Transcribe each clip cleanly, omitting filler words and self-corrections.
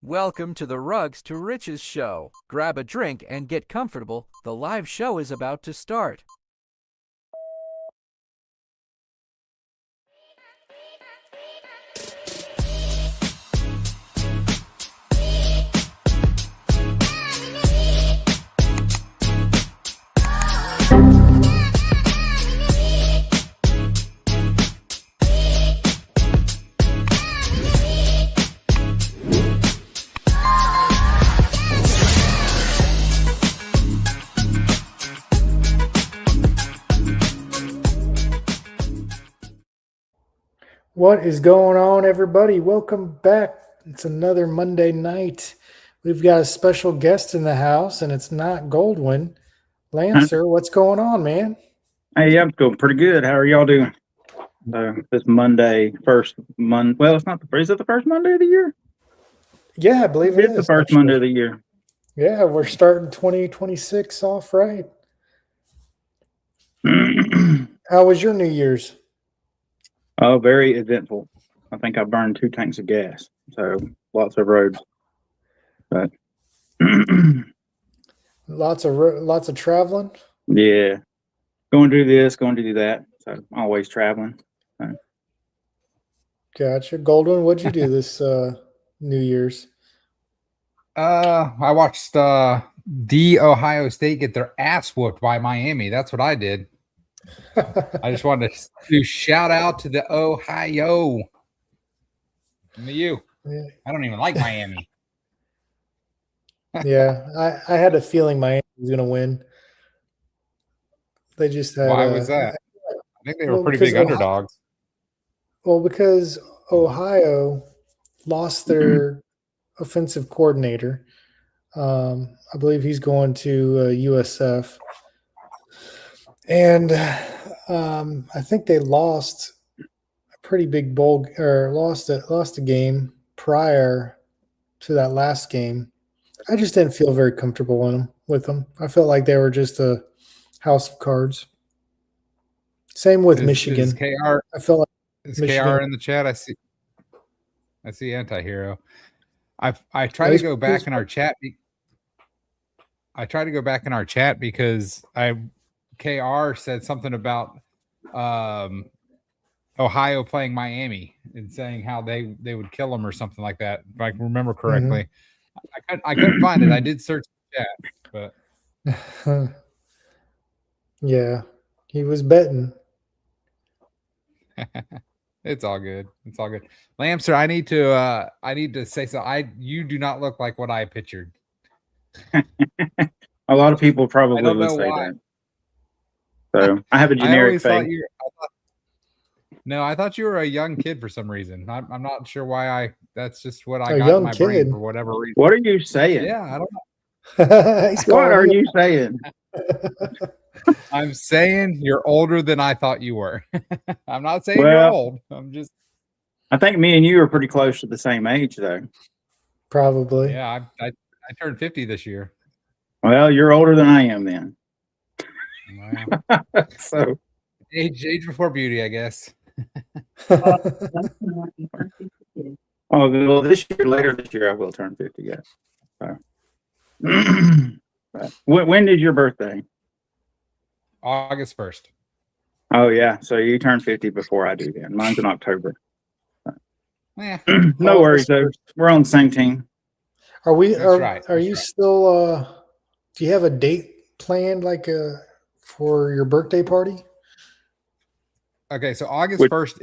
Welcome to the Rugs to Riches show. Grab a drink and get comfortable. The live show is about to start. What is going on, everybody? Welcome back. It's another Monday night. We've got a special guest in the house, and it's not Goldwyn. Lancer, what's going on, man? Hey, I'm doing pretty good. How are y'all doing? This Monday, first month. Well, it's not the first. Is it the first Monday of the year? Yeah, I believe it is. It's the first Monday of the year. Yeah, we're starting 2026 off right. How was your New Year's? Oh, very eventful. I think I burned 2 tanks of gas, so lots of roads. But Lots of traveling. yeah, going to do this, going to do that. So always traveling. So. Gotcha. Goldwyn, what'd you do this New Year's? I watched the Ohio State get their ass whooped by Miami. That's what I did. I just wanted to shout out to the Ohio. And to you. Yeah. I don't even like Miami. Yeah, I had a feeling Miami was going to win. They just had. Why was that? I think they were pretty big underdogs. Well, because Ohio lost their offensive coordinator. I believe he's going to USF. And I think they lost a pretty big bowl, or lost a game prior to that last game. I just didn't feel very comfortable with them. I felt like they were just a house of cards. Same with Michigan. Is KR, I felt like is Michigan. KR in the chat? I see anti-hero. I try to go back in our chat. I try to go back in our chat because KR said something about Ohio playing Miami and saying how they would kill them or something like that, if I remember correctly. Mm-hmm. I couldn't find it. I did search the chat, but yeah, he was betting. It's all good. It's all good. Lamster, I need to say so. You do not look like what I pictured. A lot of people probably would say why. That. So I have a generic face. No, I thought you were a young kid for some reason. I'm not sure why that's just what I got in my brain for whatever reason. What are you saying? Yeah, I don't know. What are you saying? I'm saying you're older than I thought you were. I'm not saying you're old. I think me and you are pretty close to the same age, though. Probably. Yeah, I turned 50 this year. Well, you're older than I am then. Wow. So age before beauty, I guess. Well, later this year, I will turn 50. Yes. So. When did your birthday? August 1st. Oh yeah, so you turn 50 before I do. Then mine's in October. Yeah. No worries though. We're on the same team. Are we? Right. Are you still? Do you have a date planned, for your birthday party? Okay, so August 1st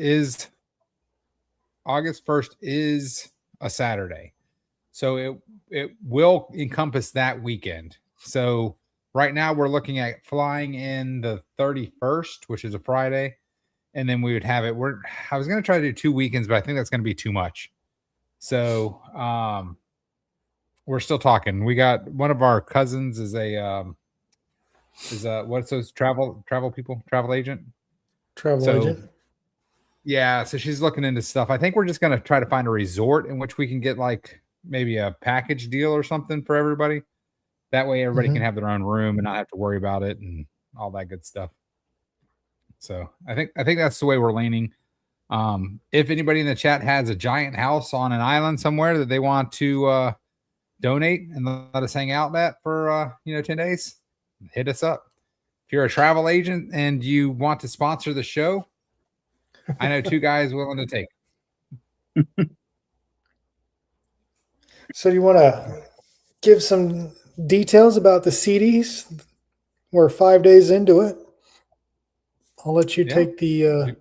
is a Saturday, so it will encompass that weekend. So right now we're looking at flying in the 31st, which is a Friday, and then we would have it. I was going to try to do 2 weekends, but I think that's going to be too much. So we're still talking. We got one of our cousins is what's those travel people, travel agent. Agent. Yeah, so she's looking into stuff. I think we're just going to try to find a resort in which we can get maybe a package deal or something for everybody. That way everybody can have their own room and not have to worry about it and all that good stuff. So I think that's the way we're leaning. If anybody in the chat has a giant house on an island somewhere that they want to donate and let us hang out at for 10 days, hit us up. If you're a travel agent and you want to sponsor the show, I know 2 guys willing to take. So you want to give some details about the CDs? We're 5 days into it. I'll let you take the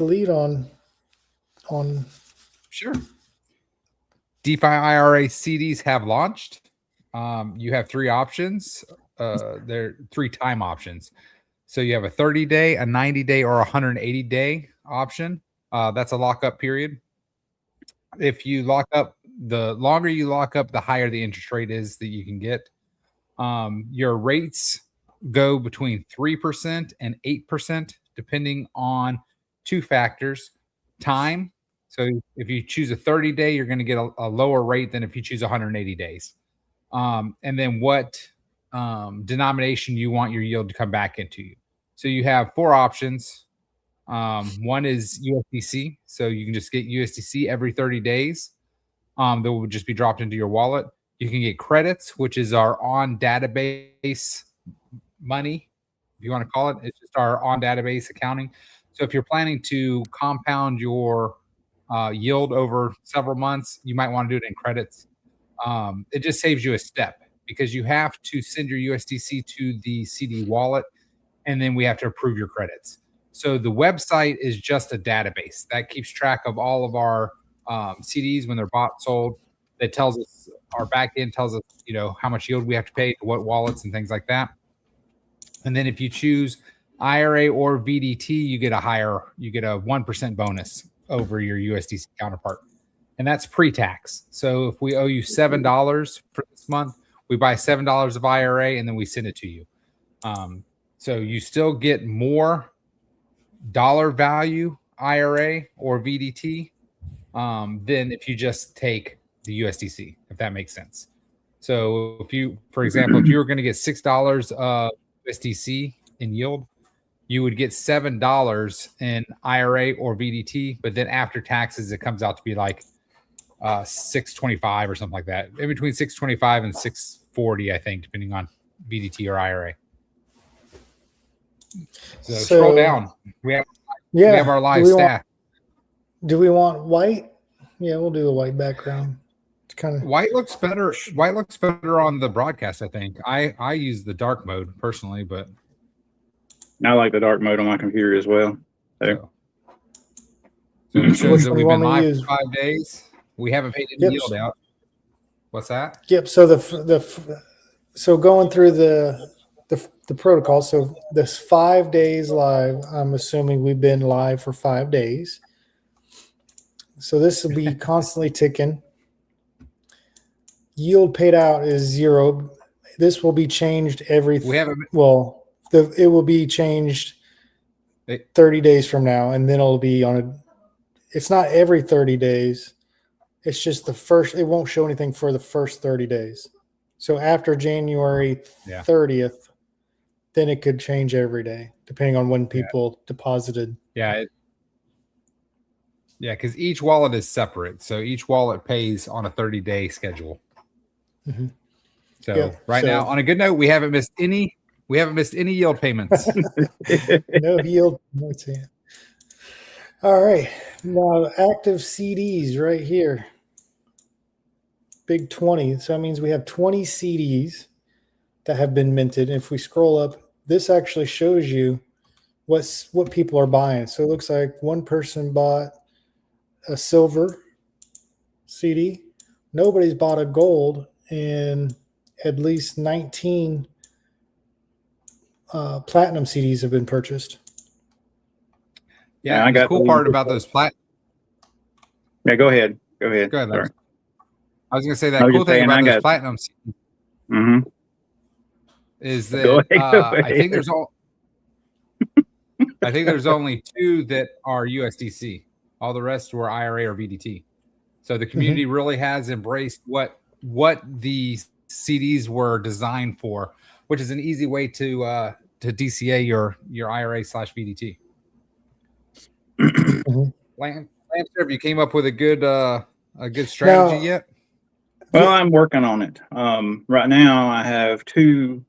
lead on. Sure. DeFi-IRA CDs have launched. You have 3 options. They're 3 time options. So you have a 30-day, a 90-day, or a 180-day option. That's a lockup period. If you lock up, the longer you lock up, the higher the interest rate is that you can get. Your rates go between 3% and 8%, depending on 2 factors. Time. So if you choose a 30-day, you're going to get a lower rate than if you choose 180 days. And then what denomination you want your yield to come back into you. So you have 4 options. One is USDC. So you can just get USDC every 30 days. That will just be dropped into your wallet. You can get credits, which is our on database money, if you want to call it. It's just our on database accounting. So if you're planning to compound your yield over several months, you might want to do it in credits. It just saves you a step because you have to send your USDC to the CD wallet, and then we have to approve your credits. So the website is just a database that keeps track of all of our CDs when they're bought, sold. That tells us, our back end tells us, how much yield we have to pay to what wallets and things like that. And then if you choose IRA or VDT, you get a 1% bonus over your USDC counterpart. And that's pre-tax. So if we owe you $7 for this month, we buy $7 of IRA and then we send it to you. So you still get more dollar value IRA or VDT than if you just take the USDC, if that makes sense. So if you, for example, if you were going to get $6 of USDC in yield, you would get $7 in IRA or VDT, but then after taxes, it comes out to be like $625 or something like that, in between $625 and $640, I think, depending on VDT or IRA. So scroll down. We have our live staff. Do we want white? Yeah, we'll do a white background. It's kind of white looks better. White looks better on the broadcast, I think. I use the dark mode personally, but I like the dark mode on my computer as well. So it shows that we've been live for 5 days. We haven't paid any yield out. What's that? Yep. So so going through the protocol. So this 5 days live, I'm assuming we've been live for 5 days. So this will be constantly ticking. Yield paid out is 0. This will be changed it will be changed 30 days from now, and then it'll be it's not every 30 days. It's just it won't show anything for the first 30 days. So after January 30th, then it could change every day, depending on when people deposited. Yeah. Because each wallet is separate. So each wallet pays on a 30-day schedule. Mm-hmm. So now, on a good note, we haven't missed any yield payments. No yield. All right. Now active CDs right here. Big 20. So that means we have 20 CDs that have been minted. If we scroll up, this actually shows you what people are buying. So it looks like one person bought a silver CD. Nobody's bought a gold, and at least 19 platinum CDs have been purchased. Yeah, I got the cool part about those platinum. Yeah, go ahead. Go ahead. Sorry. I was going to say that cool thing about those platinum CDs is that I think there's only 2 that are USDC. All the rest were IRA or VDT. So the community really has embraced what the CDs were designed for, which is an easy way to DCA your IRA/VDT. Lancer, have you came up with a good strategy Now, yet? Well, I'm working on it. Right now I have three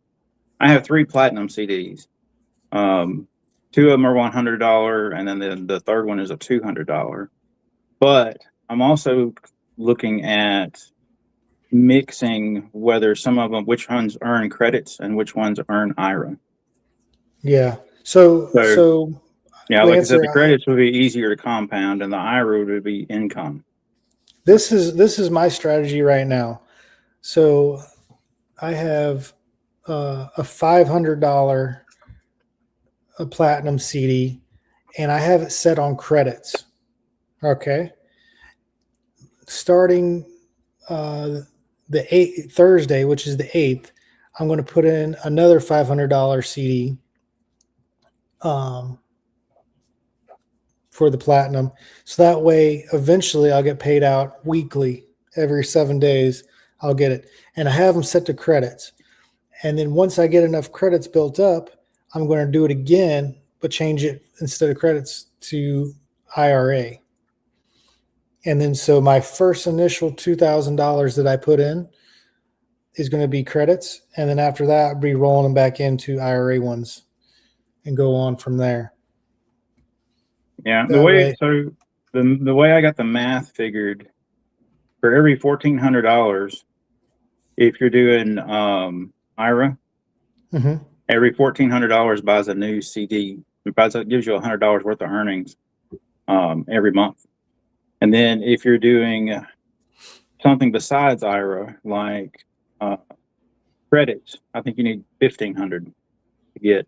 platinum CDs. Two of them are $100, and then the third one is a $200. But I'm also looking at mixing whether some of them, which ones earn credits and which ones earn IRA. yeah. So Yeah, like I said, Lancer, the credits would be easier to compound, and the IRA would be income. this is my strategy right now. So I have a $500 a platinum CD, and I have it set on credits. Okay, starting the 8th Thursday, which is the 8th, I'm going to put in another $500 CD for the platinum. So that way, eventually I'll get paid out weekly. Every 7 days, I'll get it. And I have them set to credits. And then once I get enough credits built up, I'm going to do it again, but change it instead of credits to IRA. And then so my first initial $2,000 that I put in is going to be credits. And then after that, I'll be rolling them back into IRA ones and go on from there. Yeah, That way- the way I got the math figured, for every $1,400, if you're doing IRA, Mhm. every $1,400 buys a new CD. It gives you $100 worth of earnings every month. And then if you're doing something besides IRA, like credits, I think you need 1,500 to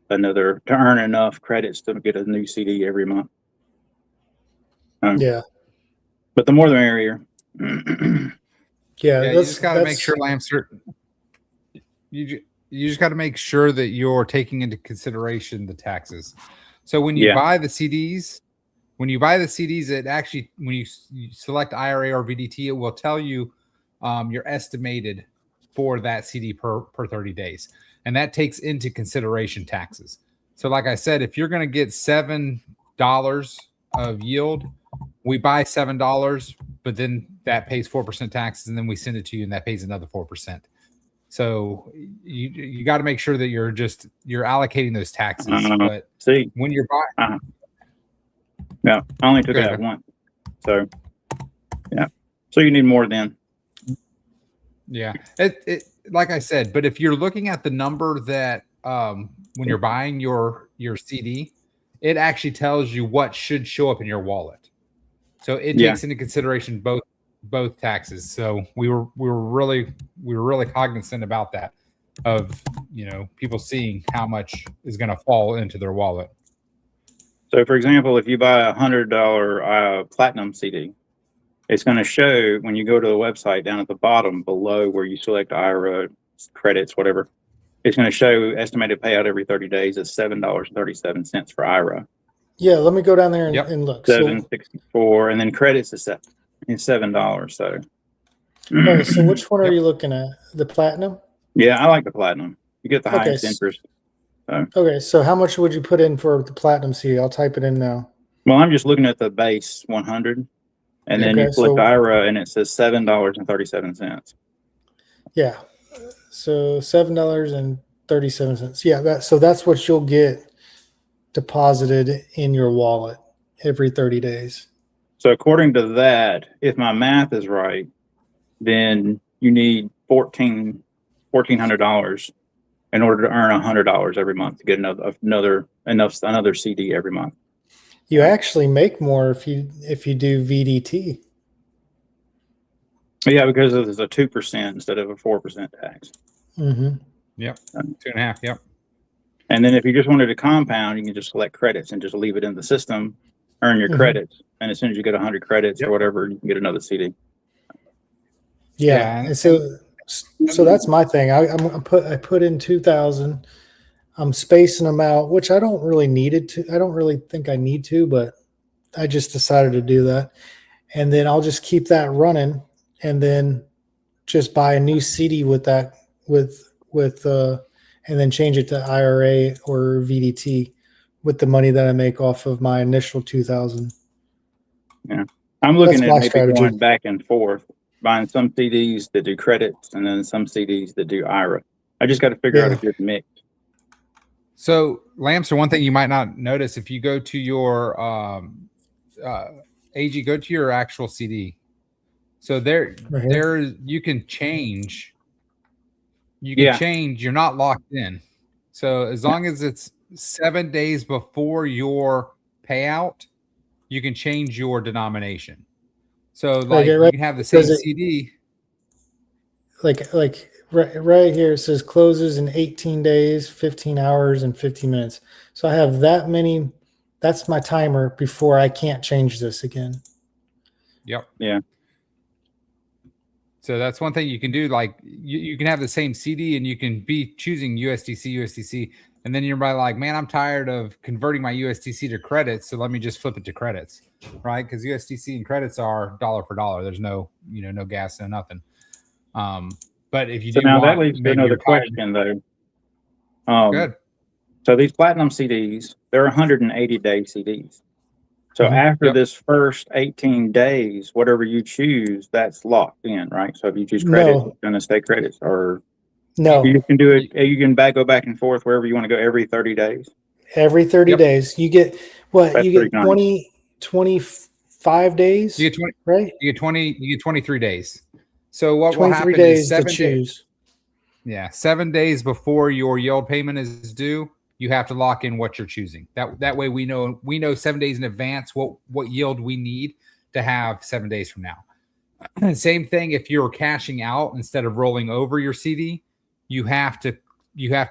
earn enough credits to get a new CD every month. Yeah. But the more the merrier. Yeah. You just got to make sure, Lancer. You just got to make sure that you're taking into consideration the taxes. So when you buy the CDs, it actually, when you select IRA or VDT, it will tell you your estimated for that CD per 30 days. And that takes into consideration taxes. So like I said, if you're going to get $7 of yield, we buy $7, but then that pays 4% taxes, and then we send it to you, and that pays another 4%. So you got to make sure that you're allocating those taxes. But when you're buying, yeah, I only took it out once. So yeah, so you need more then. Yeah, it like I said, but if you're looking at the number that when you're buying your CD, it actually tells you what should show up in your wallet. So it takes into consideration both taxes. So we were really cognizant about that, of people seeing how much is going to fall into their wallet. So for example, if you buy a $100 platinum CD, it's going to show when you go to the website down at the bottom below where you select IRA, credits, whatever. It's going to show estimated payout every 30 days is $7.37 for IRA. Yeah, let me go down there and look. $7.64, and then credits is $7. So, all right. So which one are you looking at? The platinum? Yeah, I like the platinum. You get the highest interest. Okay, so how much would you put in for the platinum CD? I'll type it in now. Well, I'm just looking at the base 100, and then you select IRA, and it says $7.37. Yeah, so $7.37. Yeah, that's what you'll get deposited in your wallet every 30 days. So according to that, if my math is right, then you need $1,400 in order to earn $100 every month to get another CD every month. You actually make more if you do VDT. Yeah, because there's a 2% instead of a 4% tax. Mm-hmm. Yep, 2.5. Yep. And then if you just wanted to compound, you can just select credits and just leave it in the system, earn your credits, and as soon as you get 100 credits or whatever, you can get another CD. Yeah, and so that's my thing. I put in 2,000. I'm spacing them out, which I don't really needed to. I don't really think I need to, but I just decided to do that. And then I'll just keep that running, and then just buy a new CD with that and then change it to IRA or VDT with the money that I make off of my initial 2,000. Yeah. I'm looking That's at my maybe strategy. going back and forth, buying some CDs that do credits and then some CDs that do IRA. I just got to figure out a good mix. So, Lamps, one thing you might not notice if you go to your AG, go to your actual CD. So there you can change. You can change. You're not locked in. So as long as it's 7 days before your payout, you can change your denomination. So like you can have the same CD. Like right here it says closes in 18 days, 15 hours, and 15 minutes. So I have that many. That's my timer before I can't change this again. Yep. Yeah. So that's one thing you can do. Like you can have the same CD and you can be choosing USDC, and then you're like, man, I'm tired of converting my USDC to credits, so let me just flip it to credits, right? Because USDC and credits are dollar for dollar. There's no gas, no nothing. But if you do now want, that leads to another question though. Good. So these platinum CDs, they're 180-day CDs. So after this first 18 days, whatever you choose, that's locked in, right? So if you choose credits, it's going to stay credits, or you can do it. You can go back and forth wherever you want to go every 30 days. Every 30 days, you get what? That's you get nice. 25 days. You get 20, right? You get 23 days. So what will 23 happen days is 7 to choose. Yeah, 7 days before your yield payment is due, you have to lock in what you're choosing. That way we know 7 days in advance what yield we need to have 7 days from now. Same thing if you're cashing out instead of rolling over your CD, you have to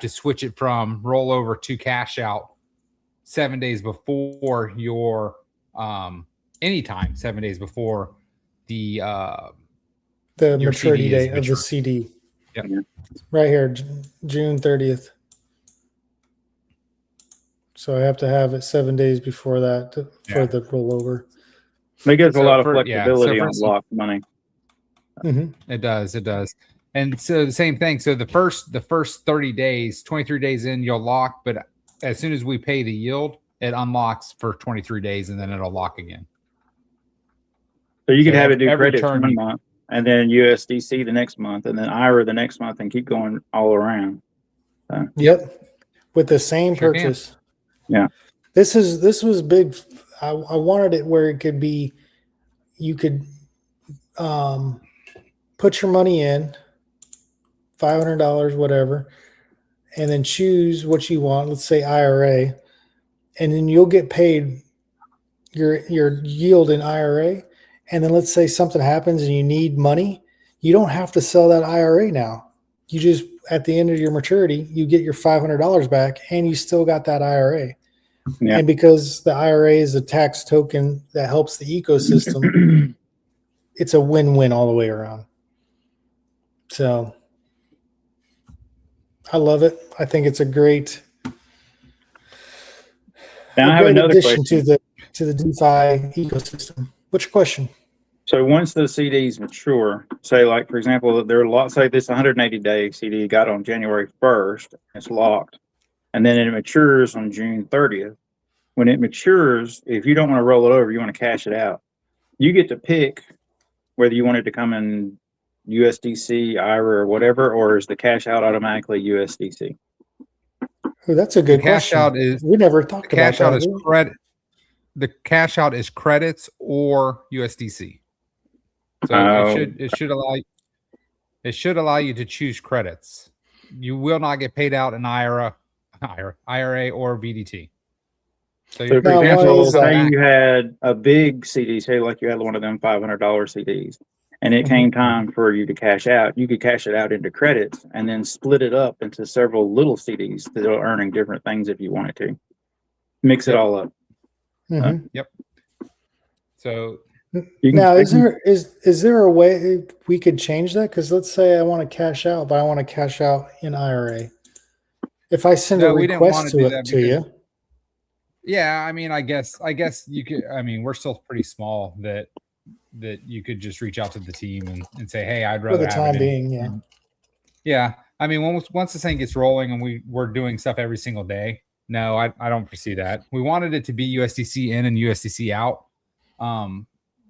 switch it from rollover to cash out 7 days before your anytime 7 days before the maturity date of the CD. Yep. Right here, June 30th. So I have to have it 7 days before that for the rollover. It gives a lot of flexibility on locked money. It does. And so the same thing. So the first 30 days, 23 days in, you'll lock, but as soon as we pay the yield, it unlocks for 23 days and then it'll lock again. So you could have it do credits 1 month and then USDC the next month and then IRA the next month and keep going all around. Yep. With the same purchase. Yeah. This was big. I wanted it where it could be, you could put your money in, $500, whatever, and then choose what you want. Let's say IRA, and then you'll get paid your yield in IRA. And then let's say something happens and you need money. You don't have to sell that IRA now. You just, at the end of your maturity, you get your $500 back and you still got that IRA. Yeah. And because the IRA is a tax token that helps the ecosystem, it's a win-win all the way around. So I love it. I think it's a great, addition to the DeFi ecosystem. What's your question? So once the CDs mature, say like, for example, there are lots, say this 180-day CD got on January 1st, it's locked, and then it matures on June 30th. When it matures, if you don't want to roll it over, you want to cash it out, you get to pick whether you want it to come in USDC, IRA, or whatever, or is the cash out automatically USDC? Oh, that's a good question. Cash out is, we never talked about cash out is credit. The cash out is credits or USDC. So it should allow you to choose credits. You will not get paid out in IRA or VDT. So for example, say you had a big CD, say like you had one of them $500 CDs, and it came time for you to cash out, you could cash it out into credits and then split it up into several little CDs that are earning different things if you wanted to. Mix it all up. Yep. So now, is there a way we could change that? Because let's say I want to cash out, but I want to cash out in IRA. If I send a request to you. Yeah, I mean, I guess you could. I mean, we're still pretty small that you could just reach out to the team and say, hey, I'd rather for the time being, yeah. I mean, once this thing gets rolling and we're doing stuff every single day, No, I don't foresee that. We wanted it to be USDC in and USDC out.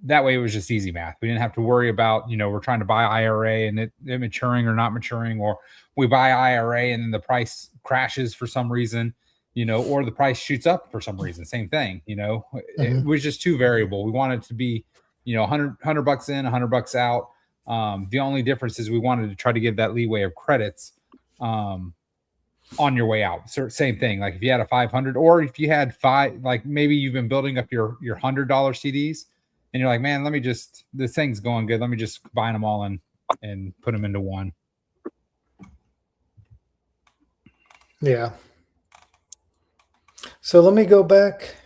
That way it was just easy math. We didn't have to worry about, we're trying to buy IRA and it maturing or not maturing, or we buy IRA and then the price crashes for some reason, or the price shoots up for some reason. Same thing, it was just too variable. We wanted it to be, $100 in, $100 out. The only difference is we wanted to try to give that leeway of credits on your way out. So same thing. Like if you had a 500, or if you had five, like maybe you've been building up your $100 CDs and you're like, man, this thing's going good. Let me just combine them all and put them into one. Yeah. So let me go back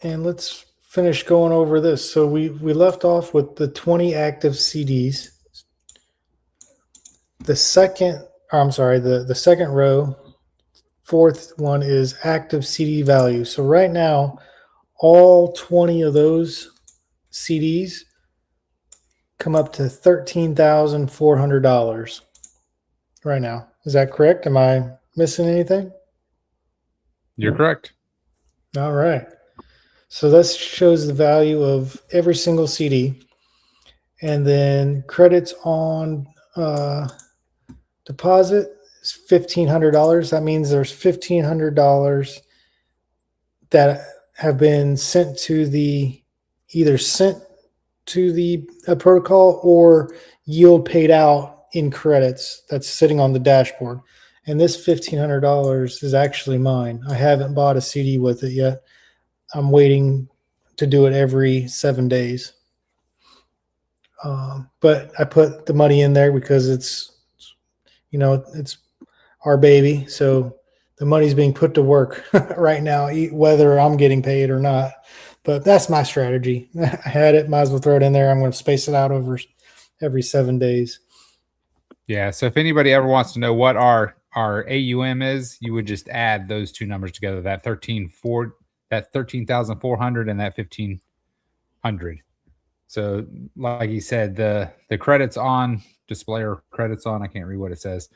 and let's finish going over this. So we left off with the 20 active CDs. The second row, fourth one is active CD value. So right now, all 20 of those CDs come up to $13,400 right now. Is that correct? Am I missing anything? You're correct. All right. So this shows the value of every single CD. And then credits on deposit is $1,500. That means there's $1,500 that have been sent to the protocol or yield paid out in credits that's sitting on the dashboard. And this $1,500 is actually mine. I haven't bought a CD with it yet. I'm waiting to do it every 7 days. But I put the money in there because it's our baby. So the money's being put to work right now, whether I'm getting paid or not. But that's my strategy. I had it, might as well throw it in there. I'm going to space it out over every 7 days. Yeah. So if anybody ever wants to know what our AUM is, you would just add those two numbers together, that 13,400 and that 1,500. So like he said, the credits on display or credits on, I can't read what it says.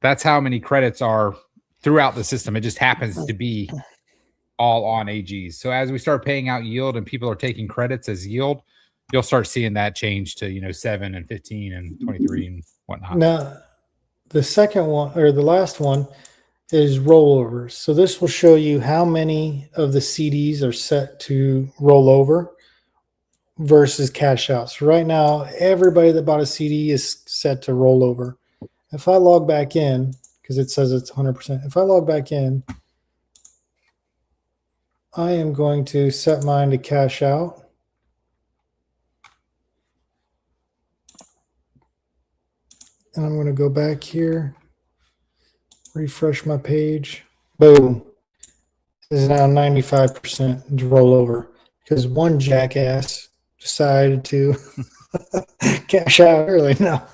That's how many credits are throughout the system. It just happens to be all on AGs. So as we start paying out yield and people are taking credits as yield, you'll start seeing that change to 7 and 15 and 23 and whatnot. Now, the second one or the last one is rollovers. So this will show you how many of the CDs are set to roll over versus cash out. So right now, everybody that bought a CD is set to roll over. If I log back in, because it says it's 100%, if I log back in, I am going to set mine to cash out. And I'm going to go back here, refresh my page. Boom. This is now 95% rollover because one jackass decided to cash out early. No,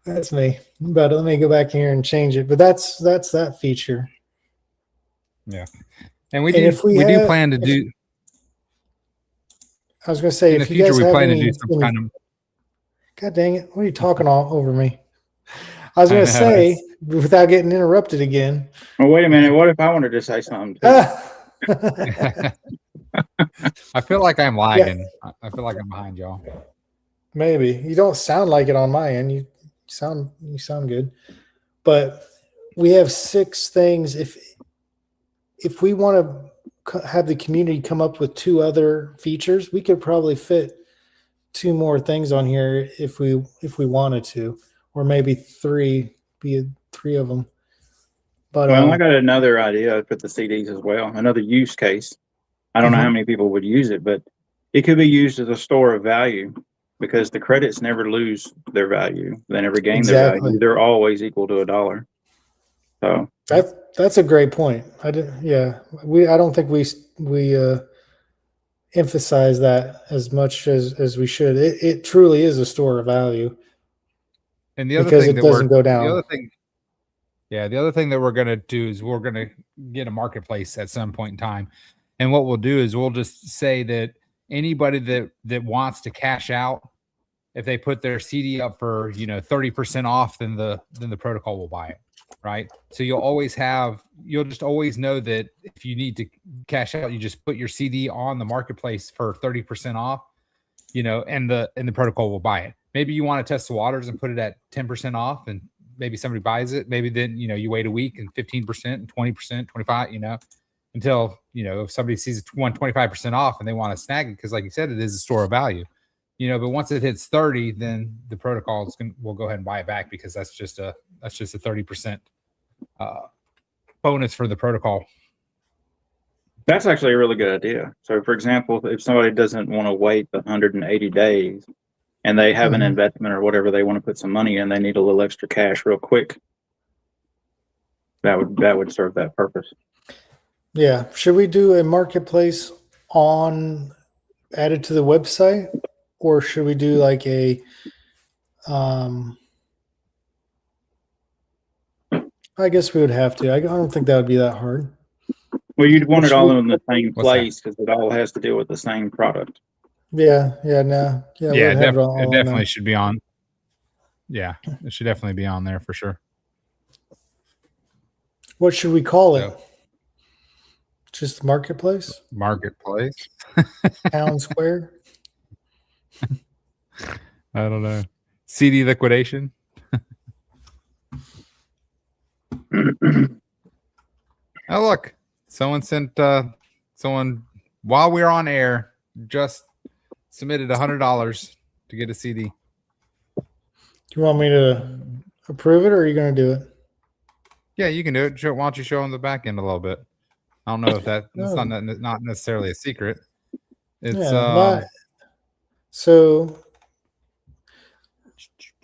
that's me. But let me go back here and change it. But that's that feature. Yeah. And we do plan to do. I was going to say, in the future, we plan to do some kind of. God dang it. What are you talking all over me? I was going to say, without getting interrupted again. Well, wait a minute. What if I wanted to say something? I feel like I'm lagging. Yeah. I feel like I'm behind y'all. Maybe. You don't sound like it on my end. You sound good. But we have 6 things. If we want to have the community come up with 2 other features, we could probably fit 2 more things on here if we wanted to, or maybe 3 of them. But I got another idea for the CDs as well. Another use case. I don't know how many people would use it, but it could be used as a store of value because the credits never lose their value. They never gain their value. They're always equal to $1. So that's a great point. I don't think we emphasize that as much as we should. It truly is a store of value. And the other because thing it doesn't go down. The other thing that we're going to do is we're going to get a marketplace at some point in time. And what we'll do is we'll just say that anybody that wants to cash out, if they put their CD up for 30% off, then the protocol will buy it. right? So you'll just always know that if you need to cash out, you just put your CD on the marketplace for 30% off, and the protocol will buy it. Maybe you want to test the waters and put it at 10% off, and maybe somebody buys it. Maybe then, you wait a week and 15% and 20%, 25, until, if somebody sees it 25% off and they want to snag it, because like you said, it is a store of value, but once it hits 30, then the protocol will go ahead and buy it back, because that's just a 30% bonus for the protocol. That's actually a really good idea. So, for example, if somebody doesn't want to wait the 180 days and they have an investment or whatever, they want to put some money in, they need a little extra cash real quick, that would serve that purpose. Yeah. Should we do a marketplace added to the website, or should we do like a I guess we would have to. I don't think that would be that hard. Well, you'd want it all in the same place, because it all has to deal with the same product. Yeah, it definitely should be on. Yeah, it should definitely be on there for sure. What should we call it? Just marketplace? Marketplace. Town Square? I don't know. CD liquidation. Oh, look. Someone sent someone while we were on air just submitted $100 to get a CD. Do you want me to approve it, or are you going to do it? Yeah, you can do it. Why don't you show them the back end a little bit? I don't know if that's not necessarily a secret. It's so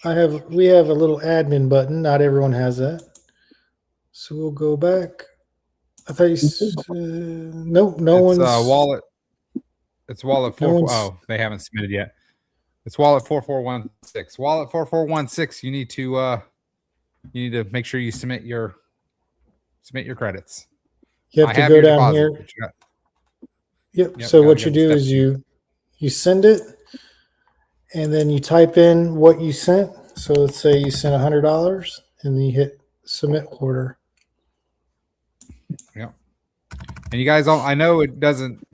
we have a little admin button. Not everyone has that. So we'll go back. I thought you nope, no one's wallet. It's wallet 4. Oh, they haven't submitted yet. It's wallet 4416. Wallet 4416. You need to make sure you submit your credits. You have to go down here. Yep. So what you do is you send it, and then you type in what you sent. So let's say you sent $100, and then you hit submit order. Yep. And you guys I know it doesn't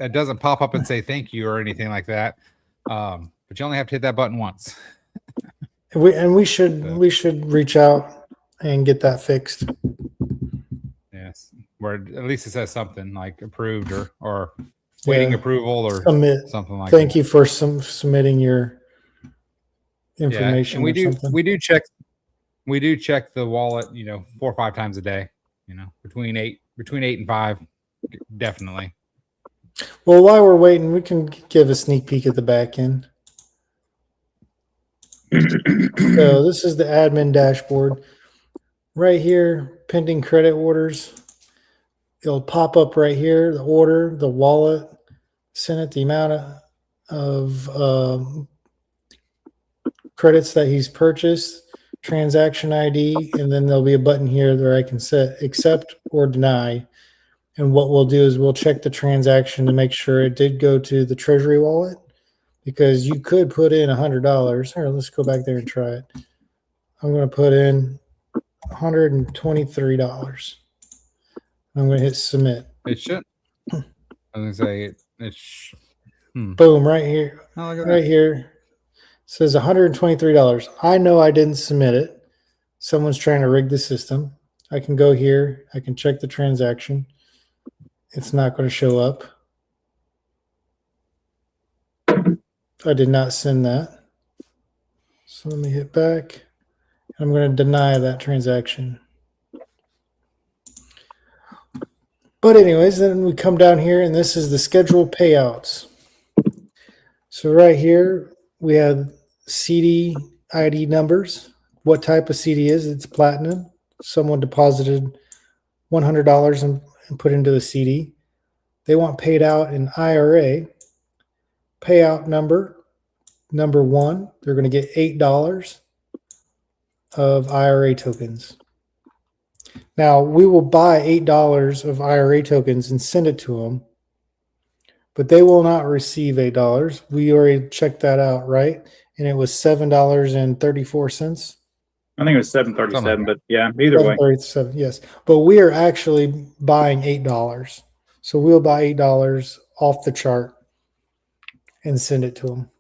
pop up and say thank you or anything like that. But you only have to hit that button once. We should reach out and get that fixed. Yes. Where at least it says something like approved or waiting approval or submit. Something like that. Thank you for submitting your information. And we do check the wallet, 4 or 5 times a day, between 8 and 5. Definitely. Well, while we're waiting, we can give a sneak peek at the back end. So this is the admin dashboard. Right here, pending credit orders. It'll pop up right here, the order, the wallet, send it the amount of credits that he's purchased, transaction ID, and then there'll be a button here where I can set accept or deny. And what we'll do is we'll check the transaction to make sure it did go to the Treasury wallet, because you could put in $100. Here, let's go back there and try it. I'm going to put in $123. I'm going to hit submit. It should. I was going to say Boom, right here. Oh, look at right that. here. It says $123. I know I didn't submit it. Someone's trying to rig the system. I can go here. I can check the transaction. It's not going to show up. I did not send that. So let me hit back. I'm going to deny that transaction. But anyways, then we come down here, and this is the scheduled payouts. So right here, we have CD ID numbers. What type of CD is it? It's platinum. Someone deposited $100 and put into the CD. They want paid out in IRA. Payout number 1, they're going to get $8 of IRA tokens. Now, we will buy $8 of IRA tokens and send it to them, but they will not receive $8. We already checked that out, right? And it was $7.34. I think it was 737, but yeah, either way. 737, yes. But we are actually buying $8. So we'll buy $8 off the chart and send it to them.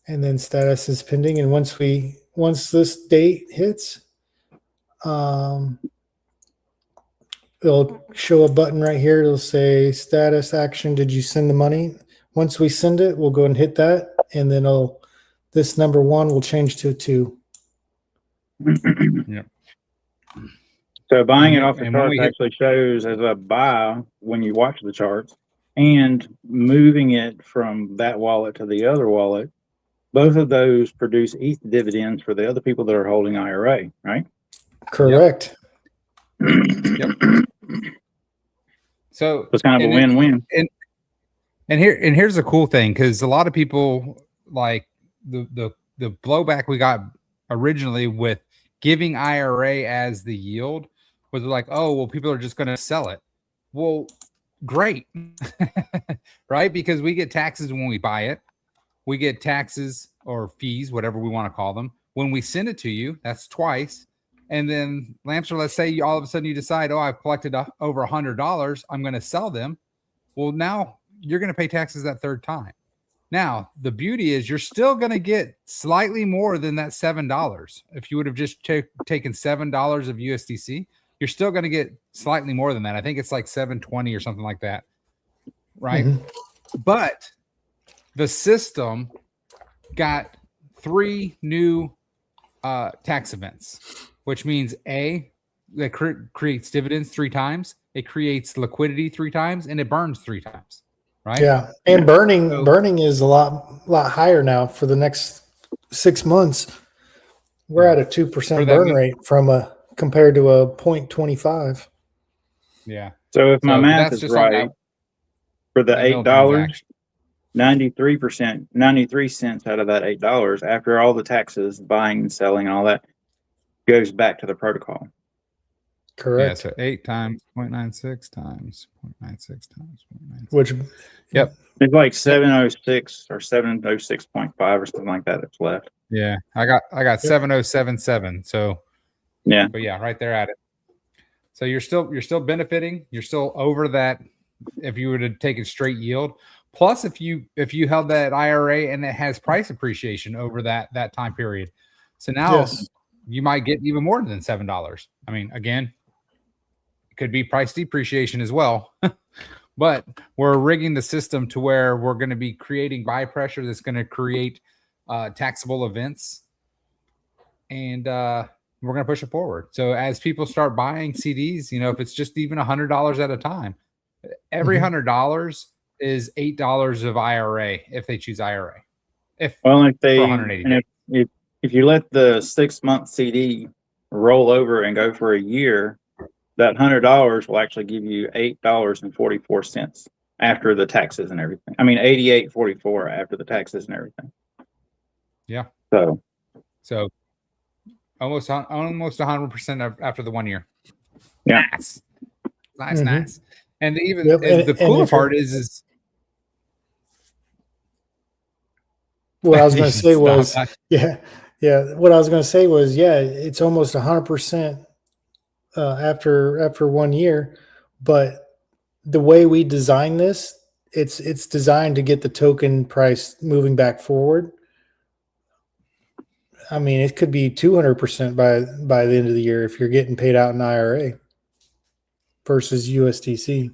And then status is pending. And once this date hits, it'll show a button right here. It'll say status action. Did you send the money? Once we send it, we'll go and hit that. And then this number 1 will change to a 2. Yep. So buying it off the charts actually shows as a buy when you watch the charts, and moving it from that wallet to the other wallet. Both of those produce ETH dividends for the other people that are holding IRA, right? Correct. Yep. So it's kind of a win-win. And here's the cool thing, because a lot of people, like the blowback we got originally with giving IRA as the yield was like, oh, well, people are just going to sell it. Well, great, right? Because we get taxes when we buy it. We get taxes or fees, whatever we want to call them. When we send it to you, that's twice. And then, Lamster, let's say all of a sudden you decide, oh, I've collected over $100. I'm going to sell them. Well, now you're going to pay taxes that third time. Now, the beauty is you're still going to get slightly more than that $7. If you would have just taken $7 of USDC, you're still going to get slightly more than that. I think it's like $7.20 or something like that, right? Mm-hmm. But the system got 3 new tax events, which means A, that creates dividends 3 times, it creates liquidity 3 times, and it burns 3 times. Right. Yeah. And burning is a lot higher now for the next 6 months. We're at a 2% burn rate compared to a 0.25. Yeah. So if my math is right, for the $8, 93 cents out of that $8 after all the taxes, buying and selling and all that goes back to the protocol. Correct. Yeah, so 8 times 0.96 times 0.96 times 0.96. Which, yep, it's like 706 or 706.5 or something like that that's left. Yeah, I got 7077. So yeah, but yeah, right there at it. So you're still benefiting. You're still over that if you were to take a straight yield. Plus, if you held that IRA and it has price appreciation over that time period, so now you might get even more than $7. I mean, again, it could be price depreciation as well. But we're rigging the system to where we're going to be creating buy pressure that's going to create taxable events, and we're going to push it forward. So as people start buying CDs, if it's just even $100 at a time, every $100 is $8 of IRA if they choose IRA. If you let the 6-month CD roll over and go for a year, that $100 will actually give you $8.44 after the taxes and everything. I mean, $88.44 after the taxes and everything. Yeah. So almost 100% after the 1 year. Yeah. Nice. And even the cooler part is what I was going to say was what I was going to say was it's almost 100%. After 1 year, but the way we design this, it's designed to get the token price moving back forward. I mean, it could be 200% by the end of the year if you're getting paid out in IRA versus USDC.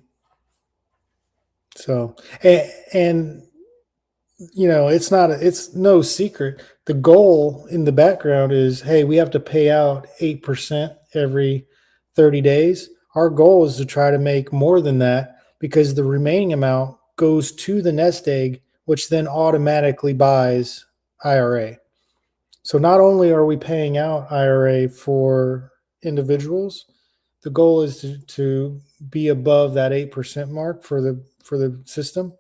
So, and it's no secret. The goal in the background is, hey, we have to pay out 8% every 30 days. Our goal is to try to make more than that, because the remaining amount goes to the nest egg, which then automatically buys IRA. So not only are we paying out IRA for individuals, the goal is to be above that 8% mark for the system,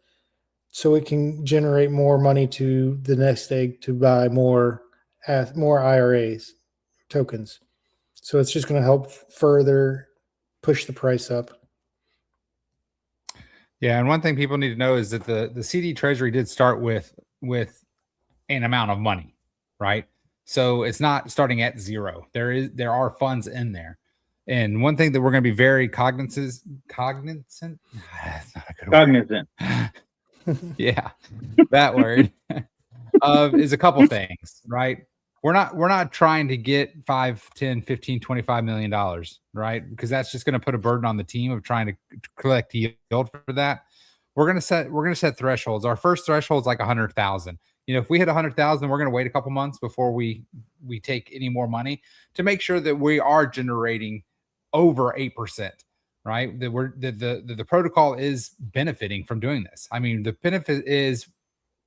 so it can generate more money to the nest egg to buy more IRAs tokens. So it's just going to help further push the price up. Yeah, and one thing people need to know is that the CD Treasury did start with an amount of money, right? So it's not starting at zero. There are funds in there. And one thing that we're going to be very cognizant. That's not a good word. Cognizant. Yeah, that word is a couple things, right? We're not trying to get 5, 10, 15, 25 million dollars, right? Because that's just going to put a burden on the team of trying to collect yield for that. We're going to set thresholds. Our first threshold is like 100,000. If we hit 100,000, we're going to wait a couple months before we take any more money to make sure that we are generating over 8%, right? That the protocol is benefiting from doing this. I mean, the benefit is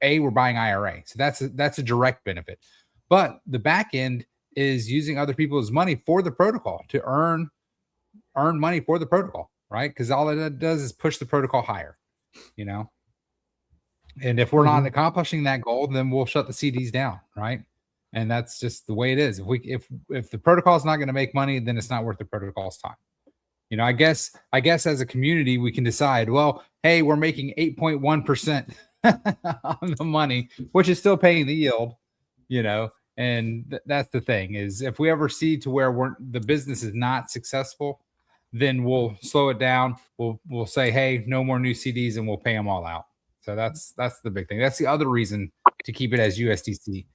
we're buying IRA, so that's a direct benefit. But the back end is using other people's money for the protocol to earn money for the protocol, right? Because all it does is push the protocol higher, And if we're not accomplishing that goal, then we'll shut the CDs down, right? And that's just the way it is. If the protocol is not going to make money, then it's not worth the protocol's time. I guess as a community, we can decide, well, hey, we're making 8.1% on the money, which is still paying the yield, and that's the thing is if we ever see to where the business is not successful, then we'll slow it down. We'll say, hey, no more new CDs, and we'll pay them all out. So that's the big thing. That's the other reason to keep it as USDC,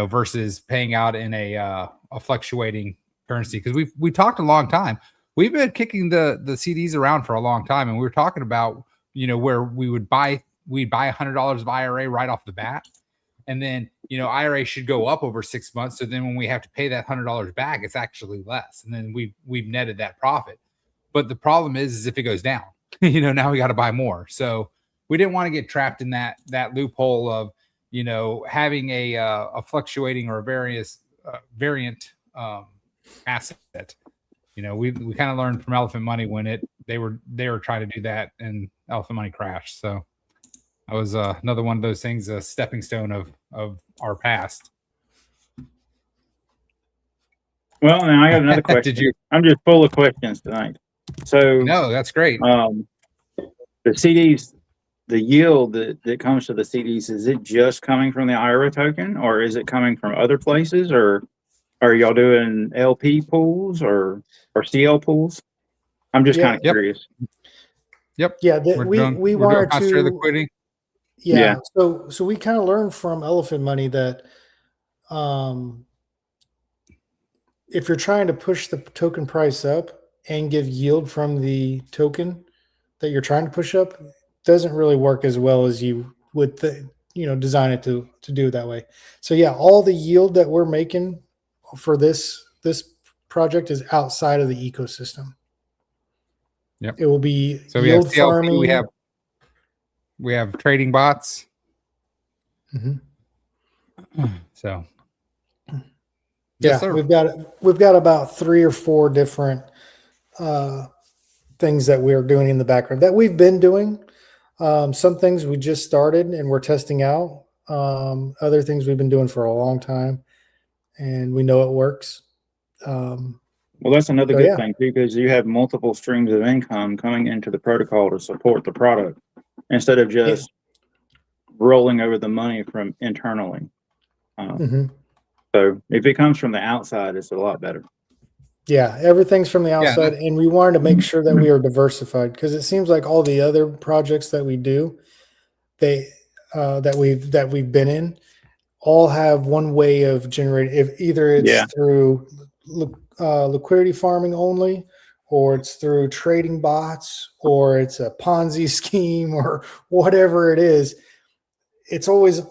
versus paying out in a fluctuating currency. Because we talked a long time. We've been kicking the CDs around for a long time, and we were talking about where we'd buy $100 of IRA right off the bat, and then IRA should go up over 6 months. So then when we have to pay that $100 back, it's actually less, and then we've netted that profit. But the problem is if it goes down, now we got to buy more. So we didn't want to get trapped in that loophole of having a fluctuating or a variant asset. We kind of learned from Elephant Money when they were trying to do that, and Elephant Money crashed. So that was another one of those things, a stepping stone of our past. Well, now I got another question. I'm just full of questions tonight. So no, that's great. The CDs, the yield that comes to the CDs, is it just coming from the IRA token, or is it coming from other places, or are y'all doing LP pools or CL pools? I'm just kind of curious. Yep. Yeah, we wanted to liquidity. Yeah. So we kind of learned from Elephant Money that if you're trying to push the token price up and give yield from the token that you're trying to push up, doesn't really work as well as you would design it to do it that way. So yeah, all the yield that we're making for this project is outside of the ecosystem. Yep. It will be so yield we have CLP, farming. we have trading bots. So yeah, yes, we've got about 3 or 4 different things that we're doing in the background that we've been doing. Some things we just started and we're testing out. Other things we've been doing for a long time, and we know it works. Well, that's another good thing too, because you have multiple streams of income coming into the protocol to support the product instead of just rolling over the money from internally. So if it comes from the outside, it's a lot better. Yeah, everything's from the outside, and we wanted to make sure that we are diversified, because it seems like all the other projects that we do, that we've been in, all have one way of generating. If either it's through liquidity farming only, or it's through trading bots, or it's a Ponzi scheme, or whatever it is. It's always,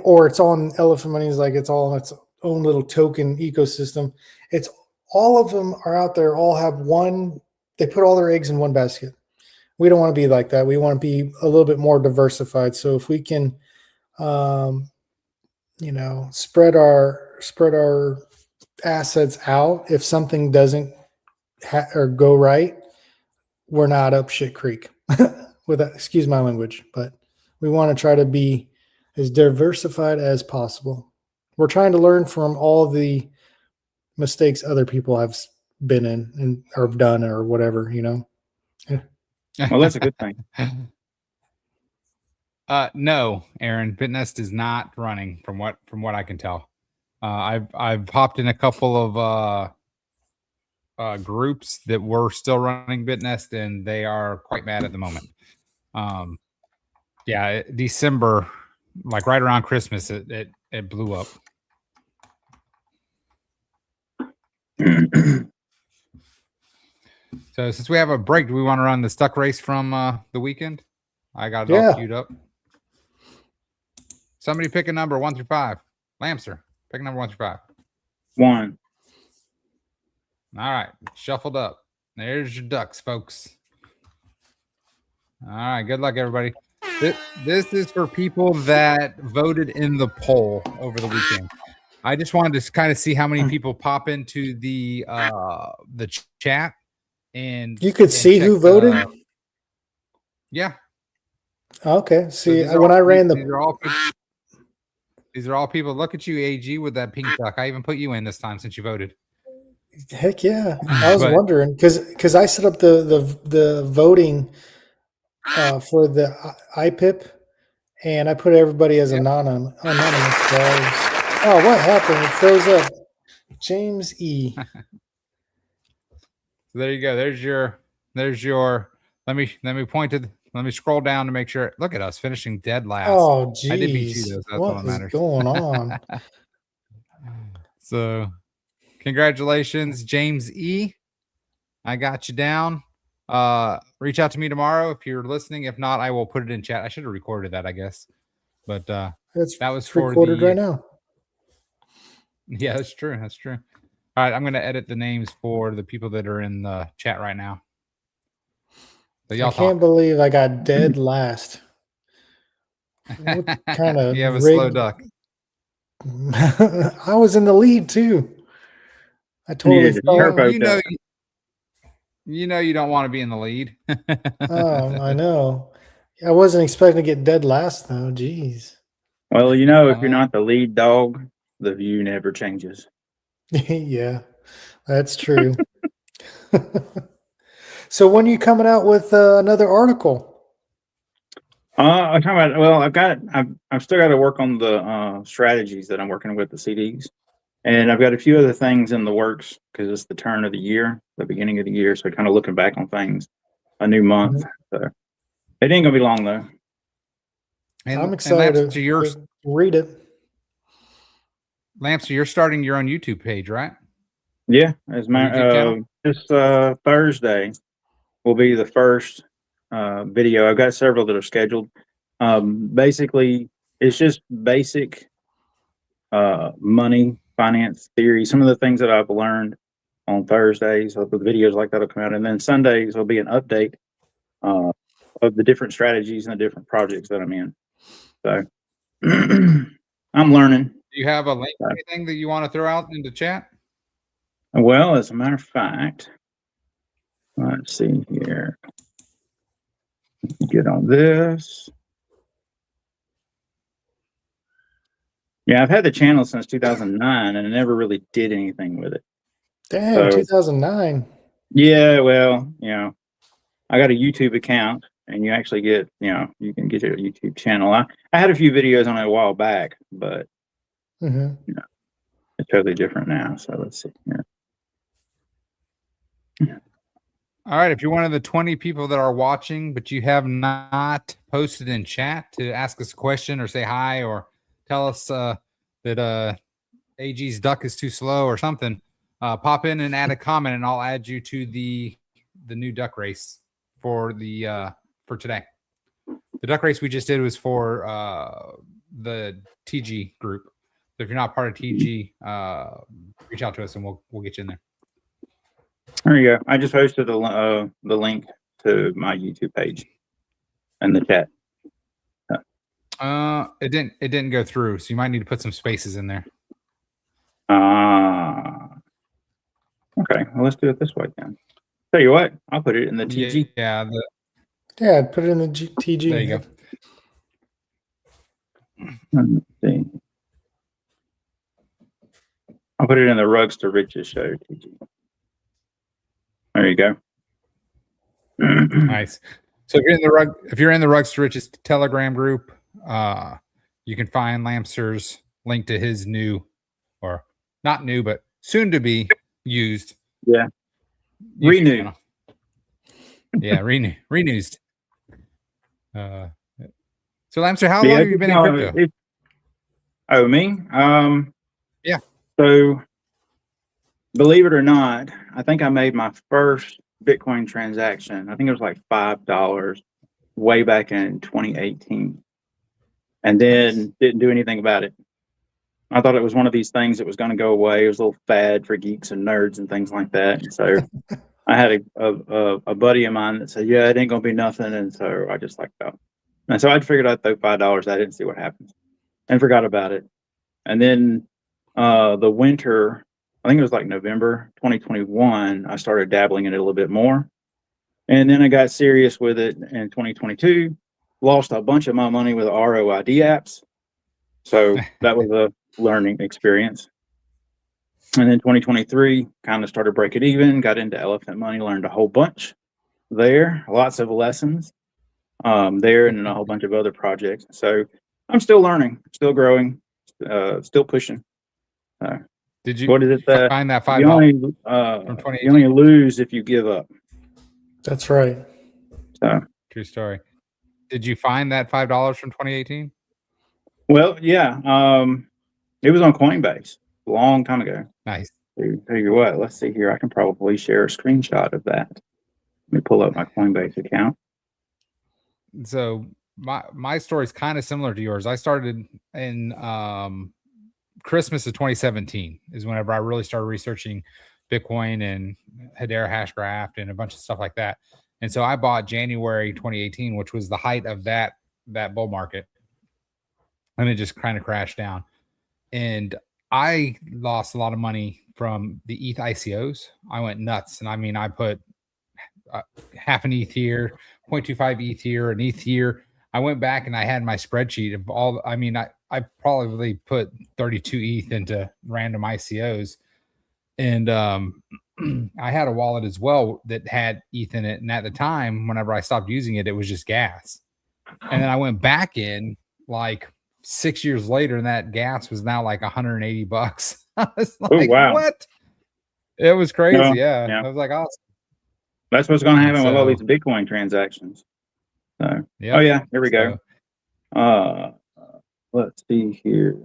or it's on Elephant Money's, like it's all its own little token ecosystem. It's all of them are out there. All have one. They put all their eggs in one basket. We don't want to be like that. We want to be a little bit more diversified. So if we can, spread our assets out, if something doesn't or go right, we're not up shit creek. Excuse my language, but we want to try to be as diversified as possible. We're trying to learn from all the mistakes other people have been in and or done or whatever, Well, that's a good thing. No, Aaron, BitNest is not running from what I can tell. I've hopped in a couple of groups that were still running BitNest, and they are quite mad at the moment. Yeah, December, like right around Christmas, it blew up. So since we have a break, do we want to run the stuck race from the weekend? I got it all queued up. Somebody pick a number 1 through 5. Lamster, pick a number 1 through 5. 1. All right, shuffled up. There's your ducks, folks. All right, good luck, everybody. This is for people that voted in the poll over the weekend. I just wanted to kind of see how many people pop into the chat, and you could see who voted. Yeah. Okay. See, so when I ran these are all people. Look at you, AG, with that pink duck. I even put you in this time since you voted. Heck yeah! I was wondering because I set up the voting for the IPIP, and I put everybody as anonymous. So oh, what happened? It froze up. James E. So there you go. There's your. Let me scroll down to make sure. Look at us finishing dead last. Oh, geez. I did beat you, though. So what is going on? So, congratulations, James E. I got you down. Reach out to me tomorrow if you're listening. If not, I will put it in chat. I should have recorded that, I guess. But that was for recorded right now. Yeah, that's true. That's true. All right, I'm going to edit the names for the people that are in the chat right now. So I can't believe I got dead last. What kind of you have a slow duck. I was in the lead too. I totally thought, you know you don't want to be in the lead. Oh, I know. I wasn't expecting to get dead last though. Jeez. Well, you know, if you're not the lead dog, the view never changes. Yeah, that's true. So when are you coming out with another article? I'm talking about. Well, I've still got to work on the strategies that I'm working with the CDs, and I've got a few other things in the works because it's the turn of the year, the beginning of the year. So kind of looking back on things, a new month. So it ain't gonna be long though. And I'm excited to read it. Lamster, you're starting your own YouTube page, right? Yeah, as this Thursday will be the first video. I've got several that are scheduled. Basically, it's just basic money, finance theory. Some of the things that I've learned on Thursdays, the videos like that will come out, and then Sundays will be an update of the different strategies and the different projects that I'm in. So I'm learning. Do you have a link or anything that you want to throw out into chat? Well, as a matter of fact, let's see here. Get on this. Yeah, I've had the channel since 2009, and I never really did anything with it. Damn, 2009. Yeah, well, you know, I got a YouTube account, and you actually get, you know, you can get your YouTube channel. I had a few videos on it a while back, but you know, it's totally different now. So let's see here. All right, if you're one of the 20 people that are watching, but you have not posted in chat to ask us a question or say hi or tell us that AG's duck is too slow or something, pop in and add a comment, and I'll add you to the new duck race for the for today. The duck race we just did was for the TG group. So if you're not part of TG, reach out to us and we'll get you in there. There you go. I just posted the link to my YouTube page in the chat. It didn't go through, so you might need to put some spaces in there. Okay. Well, let's do it this way then. Tell you what, I'll put it in the TG. Yeah. Yeah, put it in the TG. There you go. Let's see. I'll put it in the Rugs to Riches show TG. There you go. Nice. So if you're in the Rugs to Riches Telegram group, you can find Lamster's link to his new or not new, but soon to be used. Yeah. YouTube Renew. channel. Yeah, renewed. So Lamster, how long have you been in crypto? Oh, me? Yeah. So believe it or not, I think I made my first Bitcoin transaction. I think it was like $5 way back in 2018. And then didn't do anything about it. I thought it was one of these things that was going to go away. It was a little fad for geeks and nerds and things like that. And so I had a buddy of mine that said, yeah, it ain't going to be nothing. And so I just like, oh. And so I figured I'd throw $5 at it and see what happens, and forgot about it. And then the winter, I think it was like November 2021, I started dabbling in it a little bit more. And then I got serious with it in 2022, lost a bunch of my money with ROID apps. So that was a learning experience. And then 2023, kind of started breaking even, got into elephant money, learned a whole bunch there, lots of lessons there, and a whole bunch of other projects. So I'm still learning, still growing, still pushing. Did you What is it that find that $5 you only, from 2018? you only lose if you give up? That's right. So True story. Did you find that $5 from 2018? well, yeah, it was on Coinbase a long time ago. Nice. Tell you what, let's see here. I can probably share a screenshot of that. Let me pull up my Coinbase account. So my story is kind of similar to yours. I started in Christmas of 2017 is whenever I really started researching Bitcoin and Hedera Hashgraph and a bunch of stuff like that. And so I bought January 2018, which was the height of that bull market. And it just kind of crashed down. And I lost a lot of money from the ETH ICOs. I went nuts. And I mean, I put half an ETH here, 0.25 ETH here, an ETH here. I went back and I had my spreadsheet of all, I mean, I probably put 32 ETH into random ICOs. And I had a wallet as well that had ETH in it. And at the time, whenever I stopped using it, it was just gas. And then I went back in like 6 years later, and that gas was now like $180. I was like, wow. What? It was crazy. No, yeah. yeah. I was like, awesome. That's what's going to happen with all So- these Bitcoin transactions. So, Yep. oh yeah, here we go. Let's see here.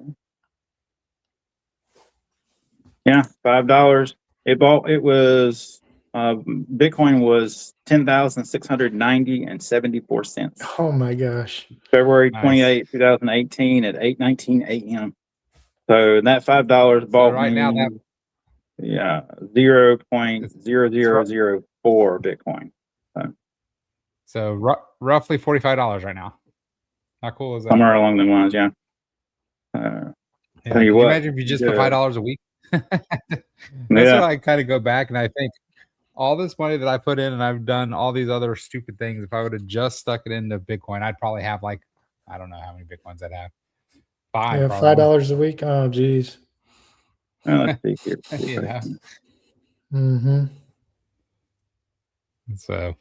Yeah, $5. It was Bitcoin was 10,690.74 cents. Oh my gosh. February Nice. 28, 2018 at 8:19 a.m. So that $5 bought right me, now that- yeah, 0.0004 Bitcoin. So roughly $45 right now. How cool is that? Somewhere along the lines, yeah. Yeah. Tell Can you you what, imagine if you just put yeah. $5 a week? That's Yeah. what I kind of go back and I think all this money that I put in and I've done all these other stupid things. If I would have just stuck it into Bitcoin, I'd probably have like, I don't know how many Bitcoins I'd have. Five. Yeah, probably. $5 a week. Oh, geez. Let's see here. You know? Mm-hmm. So,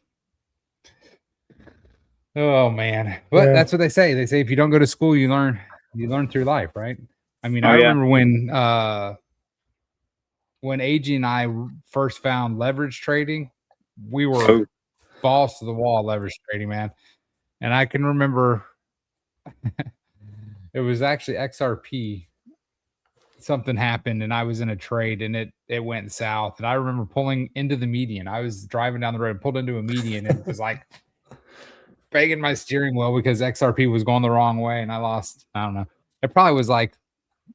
oh man, but Yeah. that's what they say. They say if you don't go to school, you learn through life, right? I mean, Oh, I yeah. remember when AG and I first found leverage trading, we were Oh. balls to the wall leverage trading, man. And I can remember it was actually XRP. Something happened and I was in a trade and it went south. And I remember pulling into the median. I was driving down the road, pulled into a median, and it was like banging my steering wheel because XRP was going the wrong way. And I lost, I don't know. It probably was like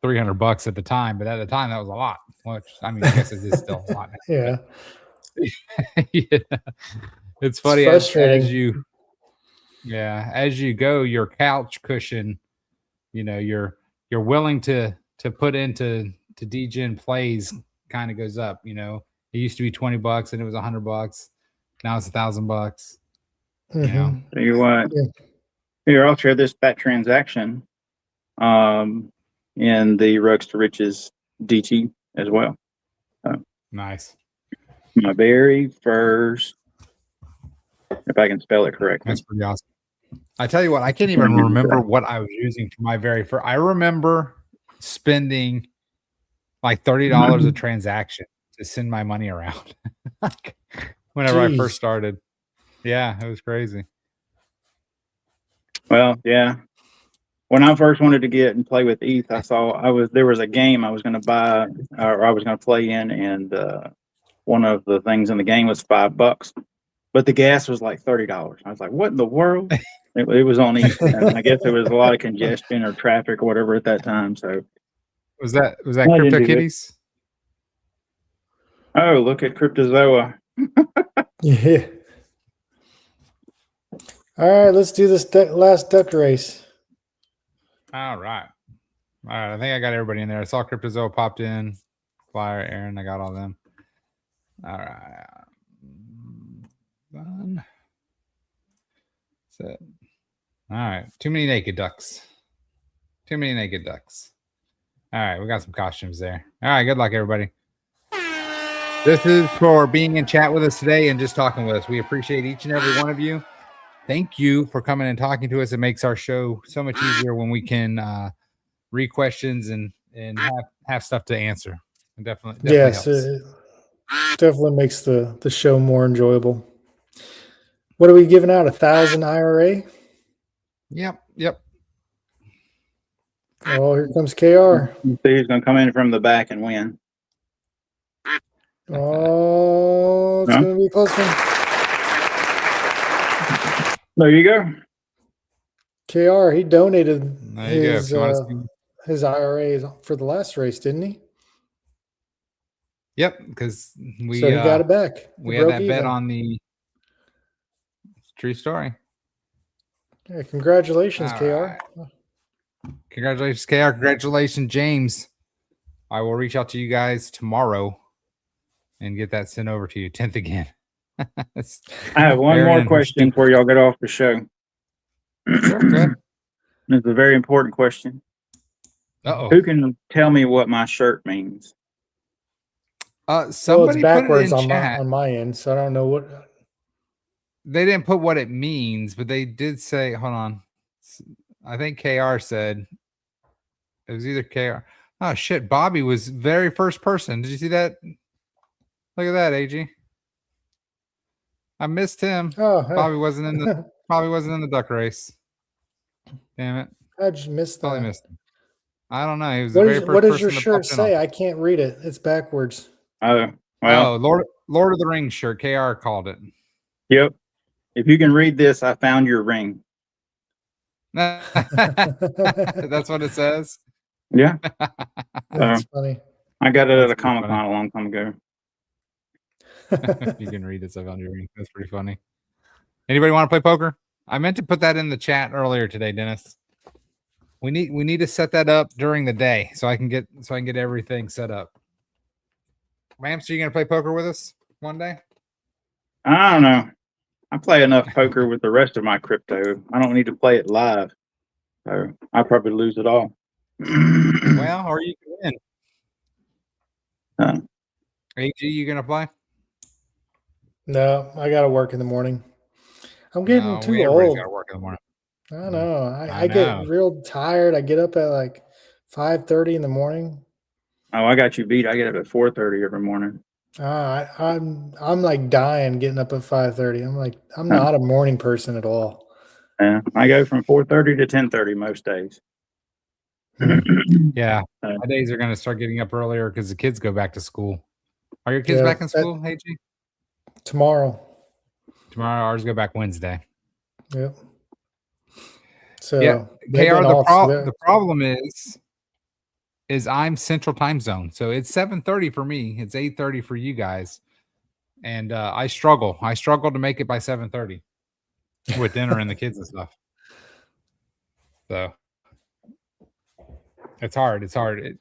$300 at the time, but at the time that was a lot. Which I mean, I guess it is still a lot now. Yeah. Yeah. It's funny frustrating. as you go, your couch cushion, you know, you're willing to put into degen plays kind of goes up. You know, it used to be $20 and it was $100. Now it's $1,000. You know, Mhm. Tell you what, Yeah. here, I'll share that transaction in the Rugs to Riches DT as well. nice. My very first, if I can spell it correctly. That's pretty awesome. I tell you what, I can't even remember what I was using for my very first. I remember spending like $30 a transaction to send my money around. Whenever I first Jeez. started. Yeah, it was crazy. Well, yeah. When I first wanted to get and play with ETH, there was a game I was going to buy or I was going to play in, and one of the things in the game was $5, but the gas was like $30. I was like, "What in the world?" It was on ETH, and I guess there was a lot of congestion or traffic or whatever at that time. So Was that I didn't do it. CryptoKitties? Oh, look at Cryptozoa. Yeah. All right, let's do this last duck race. All right. All right. I think I got everybody in there. I saw Cryptozoa popped in. Flyer, Aaron, I got all them. All right. Done. Set. All right. Too many naked ducks. Too many naked ducks. All right. We got some costumes there. All right. Good luck, everybody. This is for being in chat with us today and just talking with us. We appreciate each and every one of you. Thank you for coming and talking to us. It makes our show so much easier when we can read questions and have stuff to answer. It definitely Yes, helps. it definitely makes the show more enjoyable. What are we giving out? 1,000 IRA? Yep. Oh, here comes KR. See who's going to come in from the back and win. Oh, it's going to be a close one. There you go. KR, he donated There you his IRAs for the last race, didn't he? Yep, because we So he got it back. We had that bet on the true story. Yeah, congratulations, All KR. right. Congratulations, KR. Congratulations, James. I will reach out to you guys tomorrow and get that sent over to you. 10th again. I have one more question before y'all get off the show. Sure, go ahead. It's a very important question. Uh-oh. Who can tell me what my shirt means? Well, it's backwards on my end, so I don't know what. They didn't put what it means, but they did say, hold on. I think KR said it was either KR. Oh shit, Bobby was very first person. Did you see that? Look at that, AG. I missed him. Oh, hey. Bobby wasn't in the duck race. Damn it. How'd you miss that? Probably missed him. I don't know. He was the very first person. What does your shirt say? I can't read it. It's backwards. Oh, well. Oh, Lord of the Rings shirt. KR called it. Yep. If you can read this, I found your ring. That's what it says. Yeah. That's funny. I got it at a Comic-Con a long time ago. You can read this. I found your ring. That's pretty funny. Anybody want to play poker? I meant to put that in the chat earlier today, Dennis. We need to set that up during the day so I can get everything set up. Mamps, are you gonna play poker with us one day? I don't know. I play enough poker with the rest of my crypto. I don't need to play it live. So I'll probably lose it all. Well, or you can win. AG, you gonna play? No, I gotta work in the morning. I'm getting too old. Gotta work in the morning. I know. I get real tired. I get up at like 5:30 in the morning. Oh, I got you beat. I get up at 4:30 every morning. I'm like dying getting up at 5:30. I'm not a morning person at all. Yeah, I go from 4:30 to 10:30 most days. Yeah, my days are gonna start getting up earlier because the kids go back to school. Are your kids back in school, AG? Tomorrow. Ours go back Wednesday. Yep. So yeah, KR, the problem is I'm Central Time Zone, so it's 7:30 for me. It's 8:30 for you guys, and I struggle. I struggle to make it by 7:30 with dinner and the kids and stuff. So it's hard. It's hard.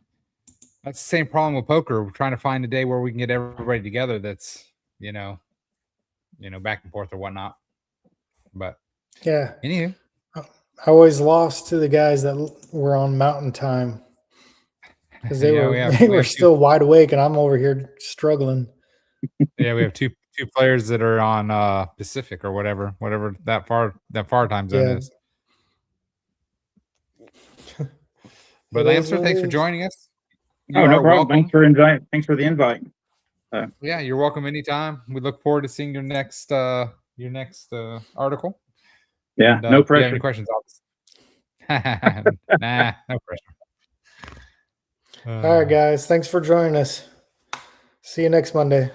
That's the same problem with poker. We're trying to find a day where we can get everybody together. That's back and forth or whatnot. But yeah, anywho, I always lost to the guys that were on Mountain Time because they were still wide awake, and I'm over here struggling. Yeah, we have two players that are on Pacific or whatever that far time zone is. But Lancer, thanks for joining us. You Oh, no are problem. welcome. Thanks for the invite. Yeah, you're welcome anytime. We look forward to seeing your next article. Yeah, And, no if you have any pressure. questions, nah, no pressure. All right, guys. Thanks for joining us. See you next Monday.